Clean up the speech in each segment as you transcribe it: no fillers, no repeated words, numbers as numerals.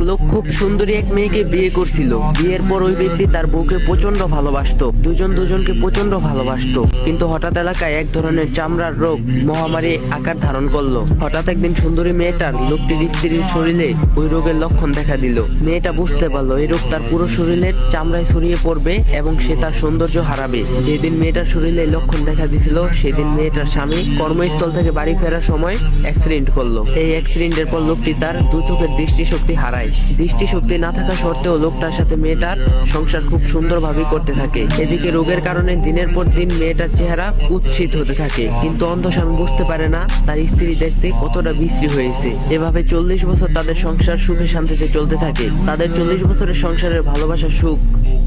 লোক খুব সুন্দরী এক মেয়েকে বিয়ে করছিল। বিয়ের পর ওই ব্যক্তি তার বউকে প্রচন্ড ভালোবাসতো, দুজন দুজনকে প্রচন্ড ভালোবাসতো। কিন্তু হঠাৎ এলাকায় এক ধরনের চামড়ার রোগ মহামারী আকার ধারণ করলো। হঠাৎ একদিন সুন্দরী মেয়েটার লোকটির স্ত্রীর শরীরে ওই রোগের লক্ষণ দেখা দিল। মেয়েটা বুঝতে পারলো এই রোগ তার পুরো শরীরের চামড়ায় ছড়িয়ে পড়বে এবং সে তার সৌন্দর্য হারাবে। যেদিন মেয়েটার শরীরে এই লক্ষণ দেখা দিছিল সেদিন মেয়েটার স্বামী কর্মস্থল থেকে বাড়ি ফেরার সময় অ্যাক্সিডেন্ট করলো। এই অ্যাক্সিডেন্টের পর লোকটি তার দু চোখের দৃষ্টিশক্তি হারায়। দৃষ্টিশক্তি না থাকা সত্ত্বেও লোকটার সাথে মেয়েটার সংসার খুব সুন্দরভাবে করতে থাকে। এদিকে রোগের কারণে দিনের পর দিন মেয়েটার চেহারা কুৎসিত হতে থাকে, কিন্তু অন্ধ স্বামী বুঝতে পারে না তার স্ত্রী দেখতে কতটা বিশ্রী হয়েছে। এভাবে 40 বছর তাদের সংসার সুখে শান্তিতে চলতে থাকে। তাদের 40 বছরের সংসারের ভালোবাসার সুখ,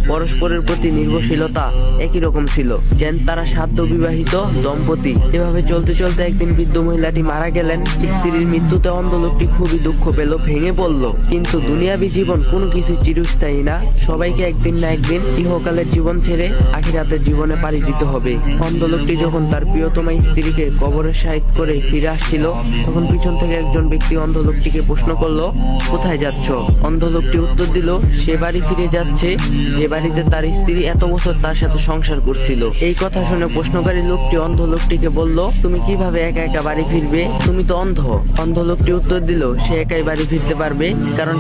পরস্পরের প্রতি নির্ভরশীলতা একই রকম ছিল, যেন তারা সাধ্য বিবাহিত দম্পতি। এভাবে চলতে চলতে একদিন বৃদ্ধ মহিলাটি মারা গেলেন। স্ত্রীর মৃত্যুতে অন্ধ লোকটি খুবই দুঃখ পেল, ভেঙে পড়ল। কিন্তু দুনিয়াবী জীবন কোনো কিছু চিরস্থায়ী না, সবাইকে একদিন না একদিন ইহকালের জীবন ছেড়ে আখিরাতের জীবনে পাড়ি দিতে হবে। অন্ধ লোকটি যখন তার প্রিয়তমা স্ত্রীকে কবরে শায়িত করে ফিরে আসছিল, তখন পিছন থেকে একজন ব্যক্তি অন্ধ লোকটিকে প্রশ্ন করলো, কোথায় যাচ্ছ? অন্ধ লোকটি উত্তর দিল, সে বাড়ি ফিরে যাচ্ছে যে বাড়িতে তার স্ত্রী এত বছর তার সাথে সংসার করছিল। এই কথা শুনে প্রশ্নকারী লোকটি অন্ধ লোকটিকে বলল, তুমি কিভাবে একা একা বাড়ি ফিরবে? তুমি তো অন্ধ। অন্ধ লোকটি উত্তর দিল, সে একাই বাড়ি ফিরতে পারবে, কারণ